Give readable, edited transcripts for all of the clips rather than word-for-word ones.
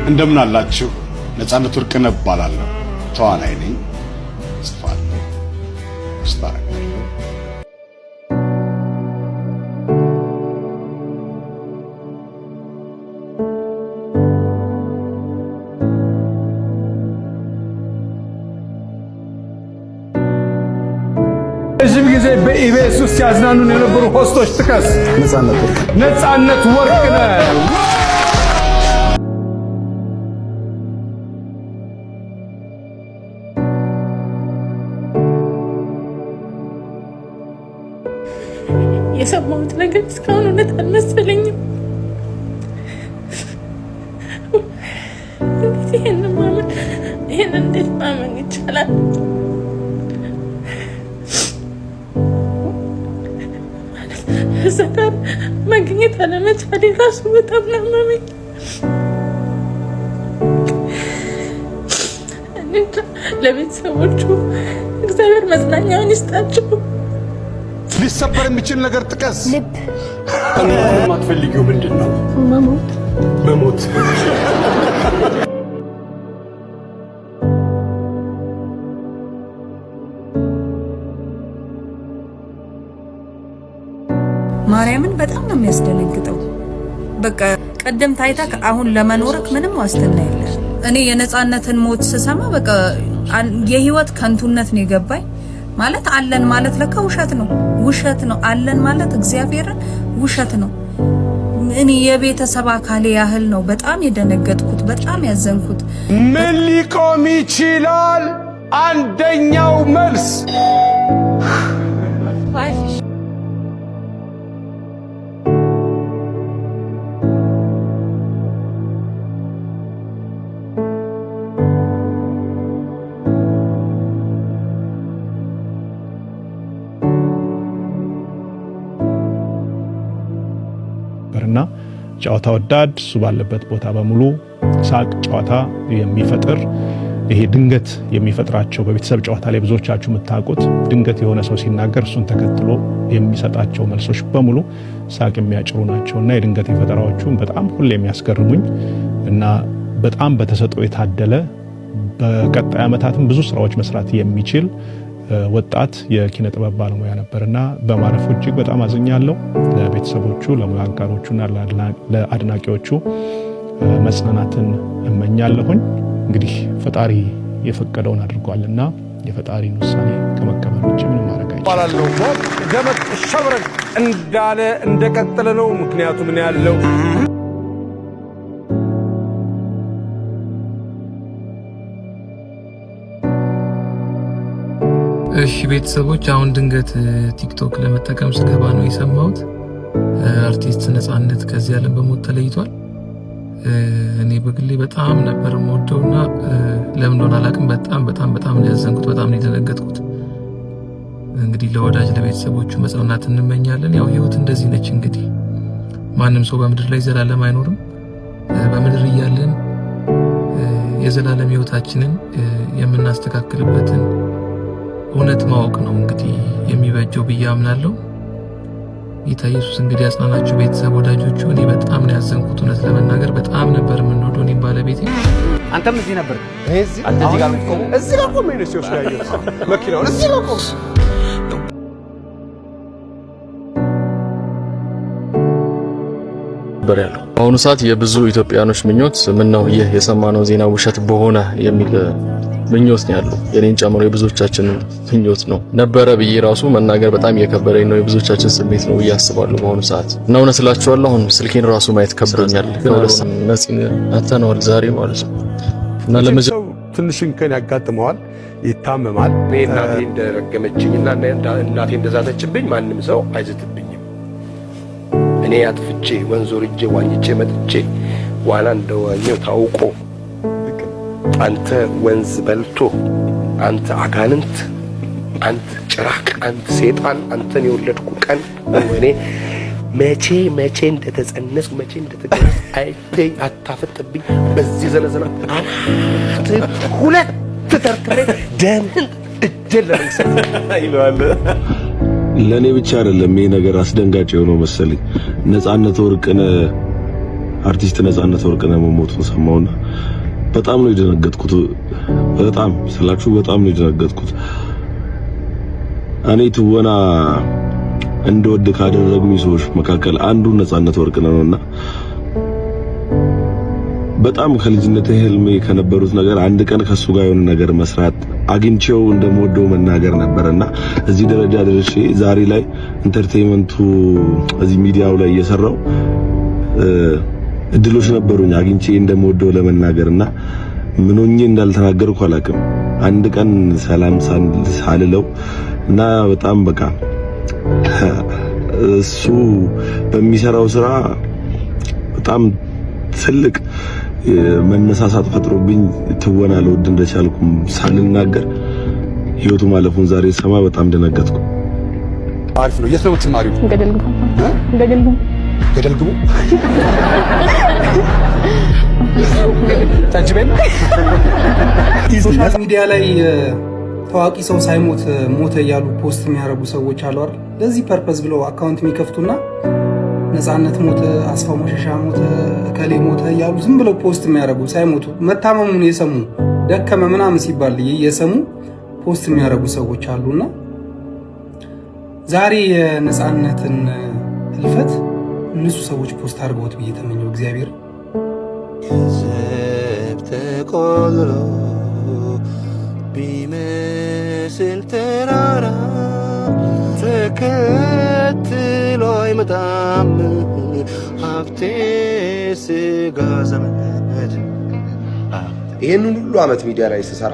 እንደምን አላችሁ? ነጻነት ወርቅነህ እባላለሁ። ተዋናይ ነኝ። ጽፋለሁ፣ አስታርቃለሁ። ረጅም ጊዜ በኢቢኤስ ውስጥ ያዝናኑን የነበሩ ሆስቶች ጥቀስ። ነጻነት ወርቅነህ፣ የሰማሁት ነገር እስካሁን እውነት አልመሰለኝም። ይሄን እንዴት ማመን ይቻላል? እዛ ጋር መገኘት አለመቻሌ ራሱ በጣም ናመመኝ። ለቤተሰቦቹ እግዚአብሔር መጽናኛውን ይስጣቸው። ሊሰበር የሚችል ነገር ጥቀስ። ልብ የማትፈልጊው ምንድን ነው? መሞት። ማርያምን በጣም ነው የሚያስደነግጠው። በቃ ቀደም ታይታ አሁን ለመኖርክ ምንም ዋስትና የለም። እኔ የነጻነትን ሞት ስሰማ በቃ የህይወት ከንቱነት ነው የገባኝ። ማለት አለን ማለት ለካ ውሸት ነው። አለን ማለት እግዚአብሔርን ውሸት ነው። እኔ የቤተሰብ አካሌ ያህል ነው በጣም የደነገጥኩት፣ በጣም ያዘንኩት። ምን ሊቆም ይችላል? አንደኛው መልስ እና ጨዋታ ወዳድ እሱ ባለበት ቦታ በሙሉ ሳቅ ጨዋታ የሚፈጥር ይሄ ድንገት የሚፈጥራቸው በቤተሰብ ጨዋታ ላይ ብዙዎቻችሁ የምታውቁት ድንገት የሆነ ሰው ሲናገር እሱን ተከትሎ የሚሰጣቸው መልሶች በሙሉ ሳቅ የሚያጭሩ ናቸውና የድንገት ፈጠራዎቹም በጣም ሁሌ የሚያስገርሙኝ እና በጣም በተሰጥኦ የታደለ በቀጣይ ዓመታትም ብዙ ስራዎች መስራት የሚችል ወጣት የኪነ ጥበብ ባለሙያ ነበርና በማረፉ እጅግ በጣም አዝኛለሁ። ለቤተሰቦቹ፣ ለሙያ አጋሮቹና ለአድናቂዎቹ መጽናናትን እመኛለሁኝ። እንግዲህ ፈጣሪ የፈቀደውን አድርጓልና የፈጣሪን ውሳኔ ከመቀበል ውጭ ምንም ማድረግ አይቻልም። ደመቅ ሸብረቅ እንዳለ እንደቀጠለ ነው። ምክንያቱም ምን ያለው እሺ ቤተሰቦች፣ አሁን ድንገት ቲክቶክ ለመጠቀም ስገባ ነው የሰማሁት አርቲስት ነጻነት ከዚህ ዓለም በሞት ተለይቷል። እኔ በግሌ በጣም ነበር የምወደውና ለምን እንደሆነ አላውቅም በጣም ነው ያዘንኩት፣ በጣም ነው የደነገጥኩት። እንግዲህ ለወዳጅ ለቤተሰቦቹ መጽናናት እንመኛለን። ያው ህይወት እንደዚህ ነች። እንግዲህ ማንም ሰው በምድር ላይ ዘላለም አይኖርም። በምድር እያለን የዘላለም ህይወታችንን የምናስተካክልበትን እውነት ማወቅ ነው እንግዲህ የሚበጀው ብዬ አምናለሁ። ጌታ ኢየሱስ እንግዲህ ያጽናናችሁ ቤተሰብ ወዳጆቹ። እኔ በጣም ነው ያዘንኩት፣ እውነት ለመናገር በጣም ነበር የምንወደው እኔም ባለቤቴ። አንተም እዚህ ነበር? እዚህ ጋር ቆሜ ነው ሲወስድ ያየሁት መኪናውን እዚህ ጋር ቆሜ። በአሁኑ ሰዓት የብዙ ኢትዮጵያኖች ምኞት ምን ነው ይህ የሰማነው ዜና ውሸት በሆነ የሚል ምኞት ነው ያለው። የኔን ጨምሮ የብዙዎቻችን ምኞት ነው ነበረ ብዬ ራሱ መናገር በጣም እየከበደኝ ነው። የብዙዎቻችን ስሜት ነው ብዬ አስባለሁ በአሁኑ ሰዓት እና እውነት እላችኋለሁ አሁን ስልኬን ራሱ ማየት ከብዶኛል። ነፂን አተነዋል ዛሬ ማለት ነው እና ለመጀመሪያ ትንሽ እንከን ያጋጥመዋል፣ ይታመማል። እኔ እናቴ እንደረገመችኝና እናቴ እንደዛተችብኝ ማንም ሰው አይዝትብኝም። እኔ አጥፍቼ ወንዝ ወርጄ ዋኝቼ መጥቼ ዋና እንደዋኘው ታውቆ አንተ ወንዝ በልቶ አንተ አጋንንት አንተ ጭራቅ አንተ ሰይጣን አንተን የወለድኩ ቀን እኔ መቼ እንደተጸነስኩ መቼ እንደተገኘ አይተይ አታፈጥብኝ። በዚህ ዘነዘና ሁለት ተርትሬ ደምን እድል ይላል። ለኔ ብቻ አይደለም ይሄ ነገር አስደንጋጭ የሆነው መሰለኝ። ነጻነት ወርቅነህ አርቲስት ነጻነት ወርቅነህ መሞቱን ሰማውና በጣም ነው የደነገጥኩት። በጣም ስላችሁ በጣም ነው የደነገጥኩት። እኔ ትወና እንደወድ ካደረጉኝ ሰዎች መካከል አንዱ ነጻነት ወርቅነህ ነውና በጣም ከልጅነቴ ህልሜ ከነበሩት ነገር አንድ ቀን ከሱ ጋር የሆነ ነገር መስራት አግኝቼው እንደምወደው መናገር ነበርና እዚህ ደረጃ ደርሼ ዛሬ ላይ ኢንተርቴይንመንቱ እዚህ ሚዲያው ላይ እየሰራው እድሎች ነበሩኝ አግኝቼ እንደምወደው ለመናገርና ምን ሆኜ እንዳልተናገርኩ አላውቅም። አንድ ቀን ሰላም ሳልለው እና በጣም በቃ እሱ በሚሰራው ስራ በጣም ትልቅ መነሳሳት ፈጥሮብኝ ትወና ለወድ እንደቻልኩም ሳልናገር ህይወቱ ማለፉን ዛሬ ሰማ በጣም ደነገጥኩ። አሪፍ ነው። የት ነው የምትማሪው? ገደል ግቡ ታጅበን ሶሻል ሚዲያ ላይ ታዋቂ ሰው ሳይሞት ሞተ እያሉ ፖስት የሚያደርጉ ሰዎች አሉ አይደል? ለዚህ ፐርፐዝ ብለው አካውንት የሚከፍቱና ነጻነት ሞተ፣ አስፋው መሸሻ ሞተ፣ እከሌ ሞተ እያሉ ዝም ብለው ፖስት የሚያደርጉ ሳይሞቱ መታመሙን የሰሙ ደከመ ምናምን ሲባል የሰሙ ፖስት የሚያደርጉ ሰዎች አሉና ዛሬ የነጻነትን ህልፈት እነሱ ሰዎች ፖስት አድርገውት ብዬ ተመኘው። እግዚአብሔር ተቆልሎ ቢመስል ተራራ ተከትሎ አይመጣም ሀብቴ ስጋ ዘመድ። ይህንን ሁሉ ዓመት ሚዲያ ላይ ስሰራ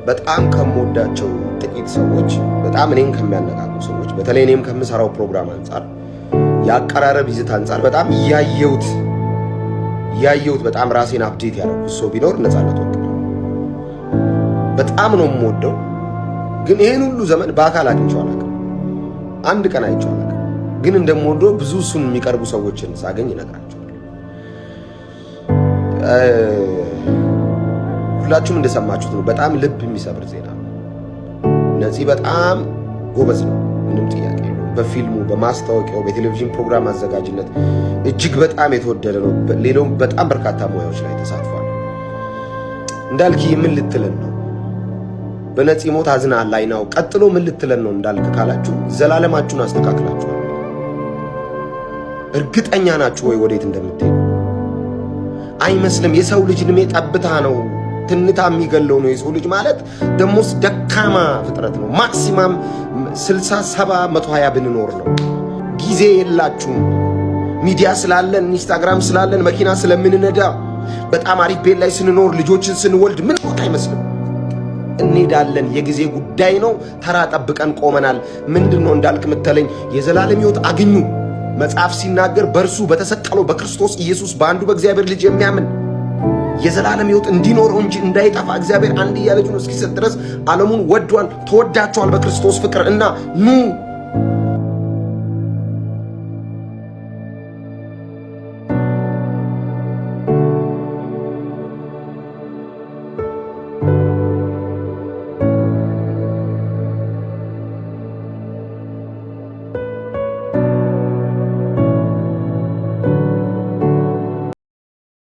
በጣም ከምወዳቸው ጥቂት ሰዎች፣ በጣም እኔን ከሚያነቃቁ ሰዎች፣ በተለይ እኔም ከምሰራው ፕሮግራም አንጻር የአቀራረብ ይዘት አንጻር በጣም ያየሁት በጣም ራሴን አፕዴት ያደረኩት ሰው ቢኖር ነጻነት ወርቅነህ በጣም ነው የምወደው። ግን ይሄን ሁሉ ዘመን በአካል አግኝቼው አላውቅም። አንድ ቀን አይቼው አላውቅም። ግን እንደምወደው ብዙ እሱን የሚቀርቡ ሰዎችን ሳገኝ እነግራቸዋለሁ። ሁላችሁም እንደሰማችሁት ነው። በጣም ልብ የሚሰብር ዜና ነው። ነፂ በጣም ጎበዝ ነው፣ ምንም ጥያቄ የለውም። በፊልሙ፣ በማስታወቂያው፣ በቴሌቪዥን ፕሮግራም አዘጋጅነት እጅግ በጣም የተወደደ ነው። ሌላውም በጣም በርካታ ሙያዎች ላይ ተሳትፏል። እንዳልክ ምን ልትለን ነው? በነፂ ሞት አዝናል ላይ ነው። ቀጥሎ ምን ልትለን ነው እንዳልክ ካላችሁ ዘላለማችሁን አስተካክላችኋል። እርግጠኛ ናችሁ ወይ ወዴት እንደምትሄዱ? አይመስልም። የሰው ልጅ እድሜ ጠብታ ነው፣ ትንታ የሚገለው ነው። የሰው ልጅ ማለት ደሞስ ደካማ ፍጥረት ነው። ማክሲማም 60 70 120 ብንኖር ነው። ጊዜ የላችሁም። ሚዲያ ስላለን፣ ኢንስታግራም ስላለን፣ መኪና ስለምንነዳ፣ በጣም አሪፍ ቤት ላይ ስንኖር፣ ልጆችን ስንወልድ ምን ወጣ አይመስልም። እንሄዳለን። የጊዜ ጉዳይ ነው። ተራ ጠብቀን ቆመናል። ምንድነው እንዳልክ ምትለኝ? የዘላለም ሕይወት አግኙ። መጽሐፍ ሲናገር በእርሱ በተሰቀለው በክርስቶስ ኢየሱስ በአንዱ በእግዚአብሔር ልጅ የሚያምን የዘላለም ሕይወት እንዲኖረው እንጂ እንዳይጠፋ እግዚአብሔር አንድያ ልጁን እስኪሰጥ ድረስ ዓለሙን ወዷል። ተወዳቸዋል በክርስቶስ ፍቅር እና ኑ